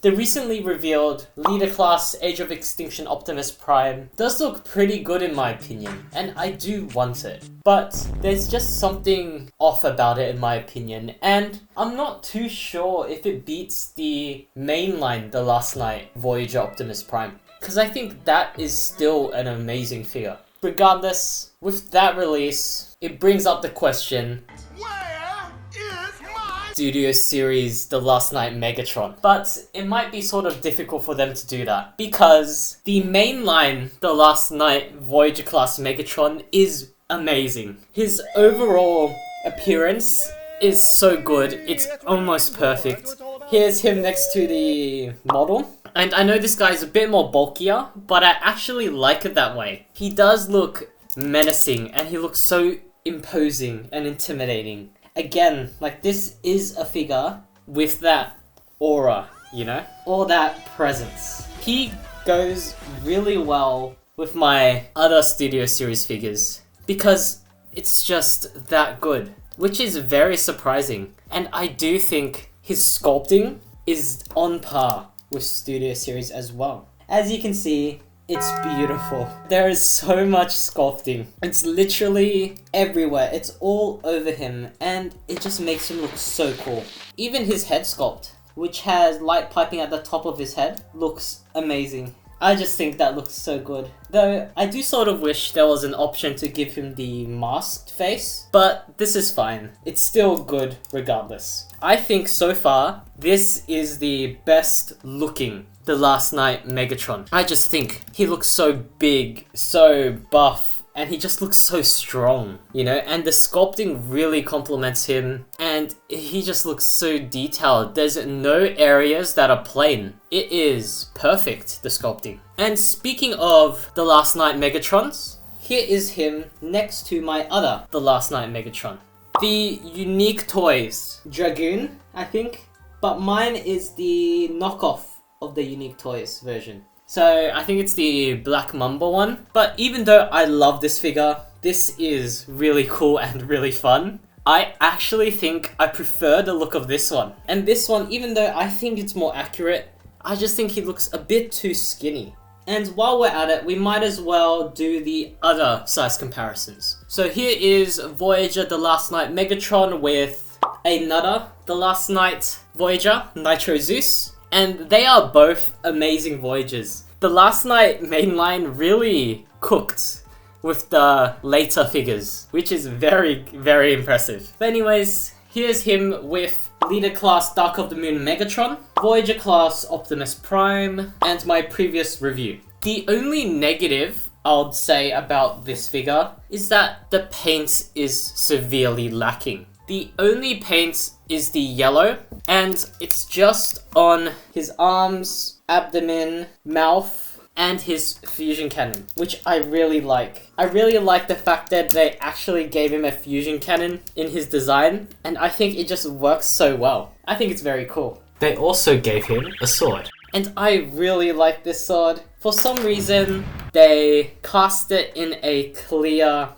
The recently revealed Leader Class Age of Extinction Optimus Prime does look pretty good in my opinion, and I do want it. But there's just something off about it in my opinion, and I'm not too sure if it beats the mainline The Last Night Voyager Optimus Prime, because I think that is still an amazing figure. Regardless, with that release, it brings up the question, where is my Studio Series The Last Night Megatron? But it might be sort of difficult for them to do that, because the mainline The Last Night Voyager class Megatron is amazing. His overall appearance is so good, it's almost perfect. Here's him next to the model. And I know this guy's a bit more bulkier, but I actually like it that way. He does look menacing, and he looks so imposing and intimidating. Again, like, this is a figure with that aura, you know? Or that presence. He goes really well with my other Studio Series figures, because it's just that good, which is very surprising. And I do think his sculpting is on par with Studio Series as well. As you can see, it's beautiful. There is so much sculpting. It's literally everywhere. It's all over him, and it just makes him look so cool. Even his head sculpt, which has light piping at the top of his head, looks amazing. I just think that looks so good. Though, I do sort of wish there was an option to give him the masked face, but this is fine. It's still good regardless. I think so far, this is the best looking The Last Night Megatron. I just think he looks so big, so buff, and he just looks so strong, you know? And the sculpting really complements him, and he just looks so detailed. There's no areas that are plain. It is perfect, the sculpting. And speaking of The Last Night Megatrons, here is him next to my other The Last Night Megatron. The Unique Toys Dragoon, I think, but mine is the knockoff of the Unique Toys version. So I think it's the Black Mamba one. But even though I love this figure, this is really cool and really fun, I actually think I prefer the look of this one. And this one, even though I think it's more accurate, I just think he looks a bit too skinny. And while we're at it, we might as well do the other size comparisons. So here is Voyager The Last Night Megatron with another The Last Night Voyager, Nitro Zeus. And they are both amazing Voyagers. The Last Night mainline really cooked with the later figures, which is very, very impressive. But anyways, here's him with Leader Class Dark of the Moon Megatron, Voyager Class Optimus Prime, and my previous review. The only negative I'll say about this figure is that the paint is severely lacking. The only paint is the yellow, and it's just on his arms, abdomen, mouth, and his fusion cannon, which I really like. I really like the fact that they actually gave him a fusion cannon in his design, and I think it just works so well. I think it's very cool. They also gave him a sword. And I really like this sword. For some reason, they cast it in a clear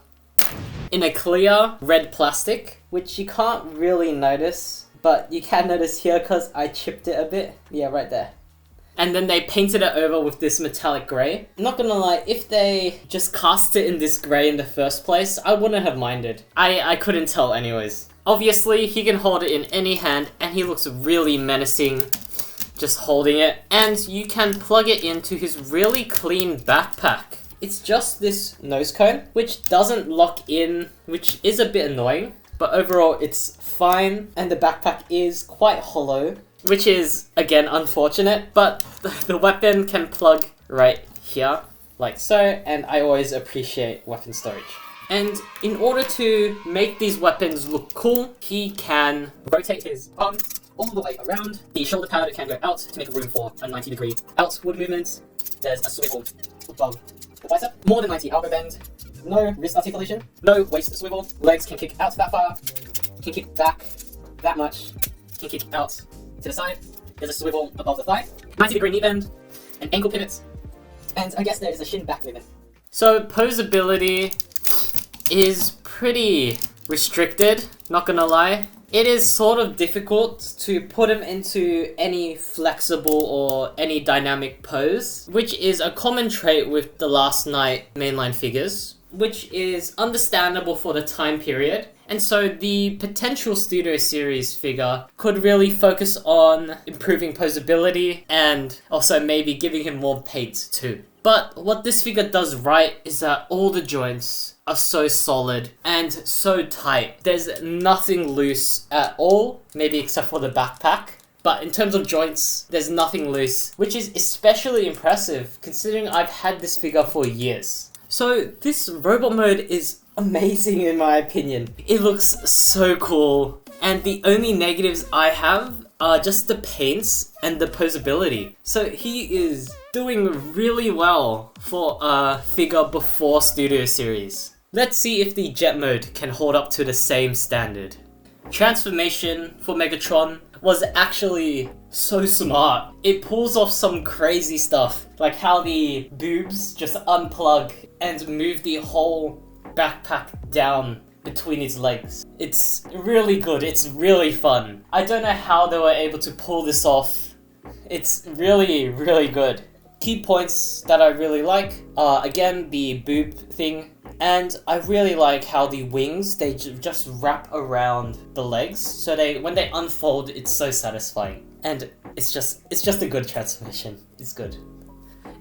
red plastic, which you can't really notice, but you can notice here because I chipped it a bit. Yeah, right there. And then they painted it over with this metallic grey. I'm not gonna lie, if they just cast it in this grey in the first place, I wouldn't have minded. I couldn't tell anyways. Obviously, he can hold it in any hand, and he looks really menacing just holding it. And you can plug it into his really clean backpack. It's just this nose cone, which doesn't lock in, which is a bit annoying. But overall, it's fine, and the backpack is quite hollow, which is, again, unfortunate, but the weapon can plug right here, like so, and I always appreciate weapon storage. And in order to make these weapons look cool, he can rotate his arm all the way around. The shoulder pad can go out to make room for a 90-degree outward movement. There's a swivel above the bicep, more than 90 elbow bend, no wrist articulation, no waist swivel, legs can kick out that far, can kick back that much, can kick out to the side, there's a swivel above the thigh, 90-degree knee bend, an ankle pivot, and I guess there is a shin back movement. So posability is pretty restricted, not gonna lie. It is sort of difficult to put him into any flexible or any dynamic pose, which is a common trait with the Last Knight mainline figures, which is understandable for the time period. And so the potential Studio Series figure could really focus on improving posability and also maybe giving him more paint too. But what this figure does right is that all the joints are so solid and so tight. There's nothing loose at all, maybe except for the backpack. But in terms of joints, there's nothing loose, which is especially impressive considering I've had this figure for years. So this robot mode is amazing in my opinion. It looks so cool. And the only negatives I have are just the paints and the posability. So he is doing really well for a figure before Studio Series. Let's see if the jet mode can hold up to the same standard. Transformation for Megatron was actually so smart. It pulls off some crazy stuff, like how the boobs just unplug and move the whole backpack down between his legs. It's really good, it's really fun. I don't know how they were able to pull this off. It's really, really good. Key points that I really like are, again, the boob thing, and I really like how the wings, they just wrap around the legs, so when they unfold, it's so satisfying. And it's just a good transformation. It's good.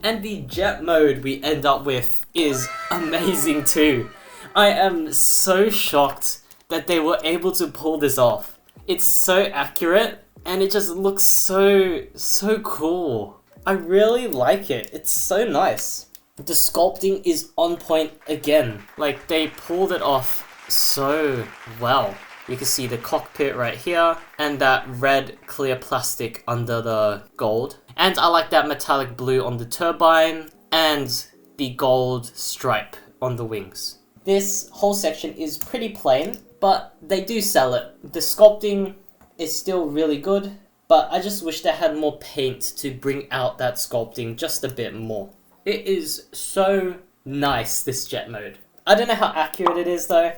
And the jet mode we end up with is amazing too. I am so shocked that they were able to pull this off. It's so accurate and it just looks so cool. I really like it. It's so nice. The sculpting is on point again. Like, they pulled it off so well. You can see the cockpit right here and that red clear plastic under the gold. And I like that metallic blue on the turbine and the gold stripe on the wings. This whole section is pretty plain, but they do sell it. The sculpting is still really good, but I just wish they had more paint to bring out that sculpting just a bit more. It is so nice, this jet mode. I don't know how accurate it is though.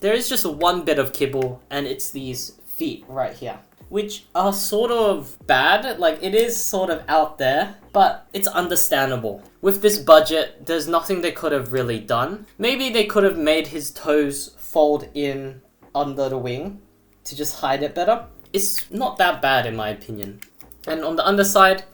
There is just one bit of kibble, and it's these feet right here, which are sort of bad. Like, it is sort of out there, but it's understandable. With this budget, there's nothing they could have really done. Maybe they could have made his toes fold in under the wing to just hide it better. It's not that bad in my opinion. And on the underside,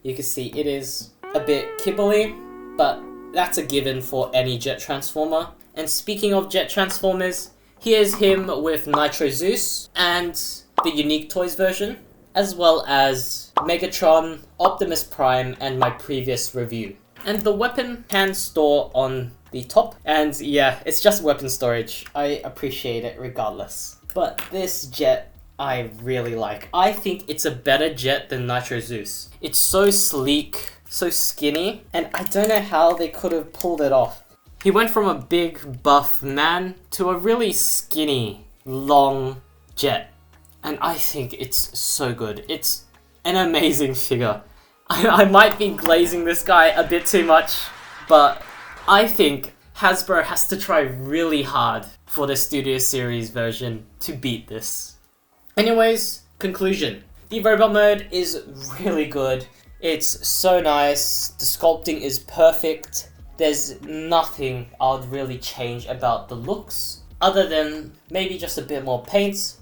you can see it is a bit kibbly, but that's a given for any jet transformer. And speaking of jet transformers, here's him with Nitro Zeus and the Unique Toys version, as well as Megatron, Optimus Prime, and my previous review. And the weapon can store on the top, and yeah, it's just weapon storage. I appreciate it regardless. But this jet, I really like. I think it's a better jet than Nitro Zeus. It's so sleek, so skinny, and I don't know how they could have pulled it off. He went from a big buff man to a really skinny, long jet. And I think it's so good. It's an amazing figure. I might be glazing this guy a bit too much, but I think Hasbro has to try really hard for the Studio Series version to beat this. Anyways, conclusion. The robot mode is really good. It's so nice. The sculpting is perfect. There's nothing I would really change about the looks, other than maybe just a bit more paint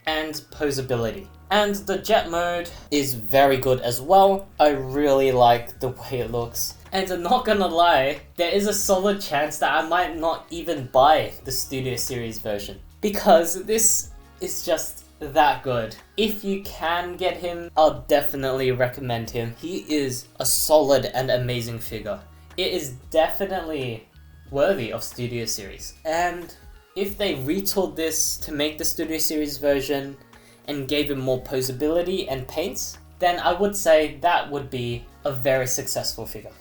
and posability. And the jet mode is very good as well. I really like the way it looks. And I'm not gonna lie, there is a solid chance that I might not even buy the Studio Series version, because this is just that good. If you can get him, I'll definitely recommend him. He is a solid and amazing figure. It is definitely worthy of Studio Series. And if they retooled this to make the Studio Series version and gave him more posability and paints, then I would say that would be a very successful figure.